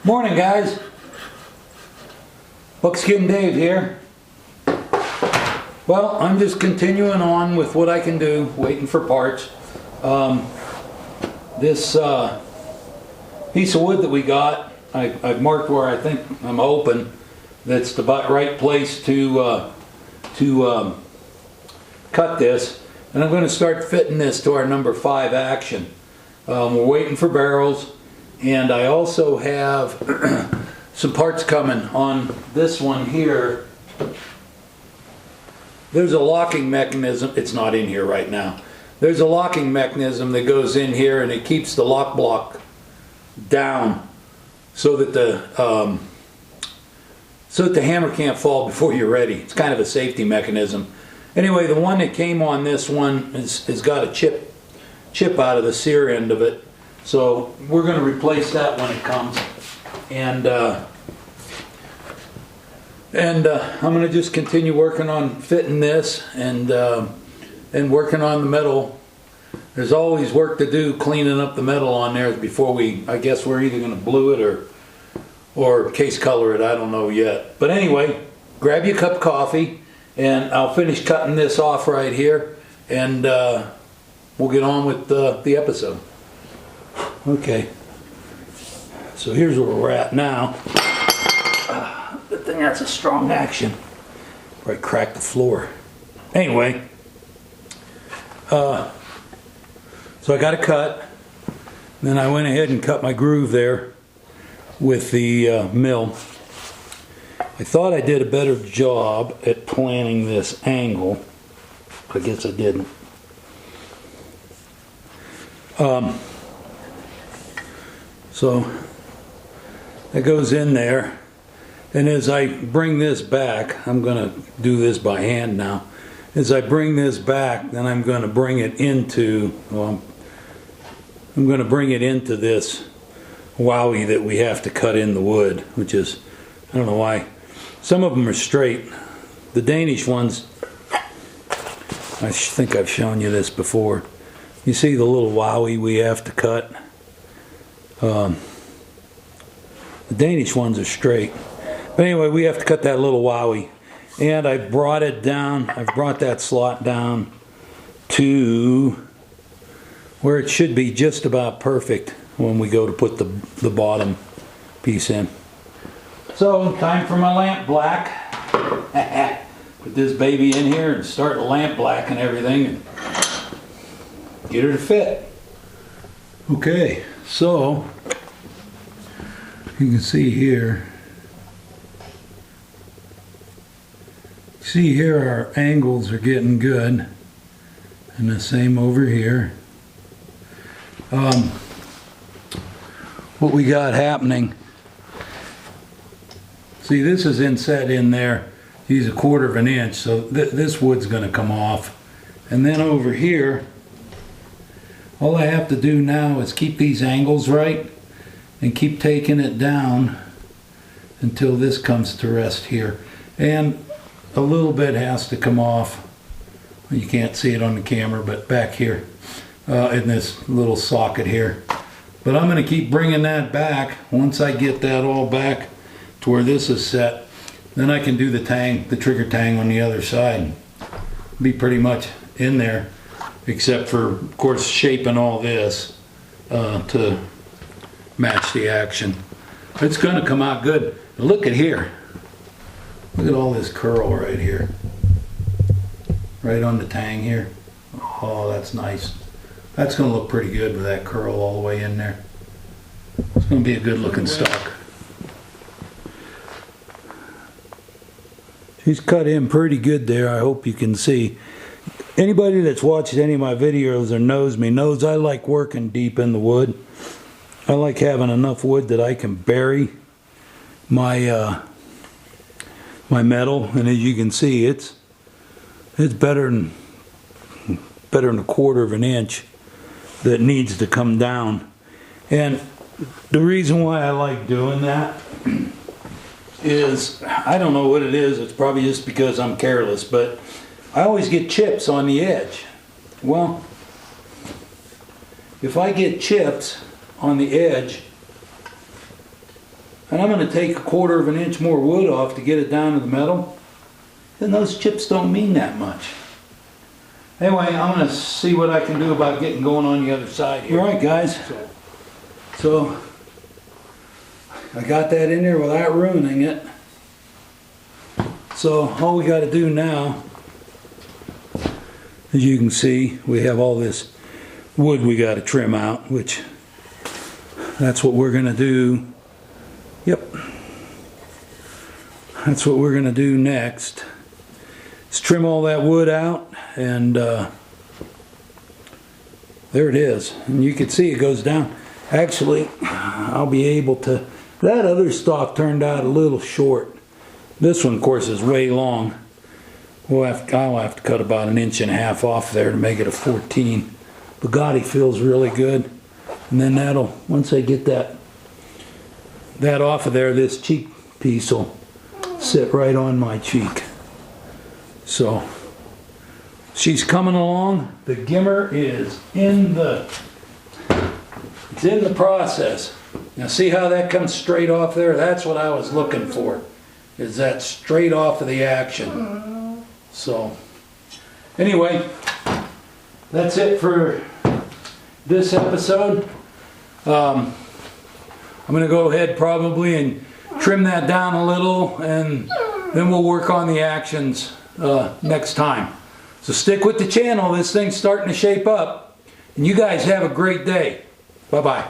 Morning, guys. Buckskin Dave here. Well, I'm just continuing on with what I can do, waiting for parts. This piece of wood that we got, I've marked where I think I'm hoping that's the right place to cut this. And I'm going to start fitting this to our number 5 action. We're waiting for barrels, and I also have some parts coming on this one here. There's a locking mechanism. It's not in here right now. There's a locking mechanism that goes in here, and it keeps the lock block down so that the hammer can't fall before you're ready. It's kind of a safety mechanism. Anyway, the one that came on this one has got a chip out of the sear end of it, so we're going to replace that when it comes. And I'm going to just continue working on fitting this and working on the metal. There's always work to do cleaning up the metal on there before I guess we're either going to blue it or case color it. I don't know yet. But anyway, grab your cup of coffee and I'll finish cutting this off right here, and we'll get on with the episode. Okay, so here's where we're at now. Good thing that's a strong action, or I cracked the floor. Anyway, so I got a cut. Then I went ahead and cut my groove there with the mill. I thought I did a better job at planning this angle. I guess I didn't. So that goes in there. And as I bring this back, I'm going to do this by hand now. As I bring this back, then I'm going to bring it into, I'm going to bring it into this wowie that we have to cut in the wood, which is, I don't know why. Some of them are straight. The Danish ones, I think I've shown you this before. You see the little wowie we have to cut? The Danish ones are straight. But anyway, we have to cut that little wowie. And I brought it down, I've brought that slot down to where it should be just about perfect when we go to put the bottom piece in. So, time for my lamp black. Put this baby in here and start the lamp black and everything and get her to fit. Okay, so you can see here. See here, our angles are getting good, and the same over here. What we got happening, see, this is inset in there. He's 1/4 of an inch, so this wood's going to come off. And then over here, all I have to do now is keep these angles right and keep taking it down until this comes to rest here. And a little bit has to come off. You can't see it on the camera, but back here in this little socket here. But I'm going to keep bringing that back. Once I get that all back to where this is set, then I can do the trigger tang on the other side. Be pretty much in there, except for, of course, shaping all this to match the action. It's going to come out good. Look at here. Look at all this curl right here. Right on the tang here. Oh, that's nice. That's going to look pretty good with that curl all the way in there. It's going to be a good looking stock. She's cut in pretty good there, I hope you can see. Anybody that's watched any of my videos or knows me knows I like working deep in the wood. I like having enough wood that I can bury my my metal, and as you can see, it's better than 1/4 of an inch that needs to come down. And the reason why I like doing that is, I don't know what it is, it's probably just because I'm careless, but I always get chips on the edge. Well, if I get chips on the edge, and I'm going to take 1/4 of an inch more wood off to get it down to the metal, then those chips don't mean that much. Anyway, I'm going to see what I can do about getting going on the other side here. Alright guys, so I got that in there without ruining it. So all we got to do now, as you can see, we have all this wood we got to trim out, which that's what we're going to do. Yep. That's what we're going to do next. Is trim all that wood out, and there it is. And you can see it goes down. Actually, I'll be able to, that other stalk turned out a little short. This one, of course, is way long. I'll have to cut about 1.5 inches off there to make it a 14. Bugatti feels really good. And then that'll, once I get that off of there, this cheek piece will sit right on my cheek. So she's coming along. The gimmer is in the process. Now see how that comes straight off there? That's what I was looking for, is that straight off of the action. So anyway, that's it for this episode. I'm going to go ahead probably and trim that down a little, and then we'll work on the actions next time. So stick with the channel. This thing's starting to shape up, and you guys have a great day. Bye-bye.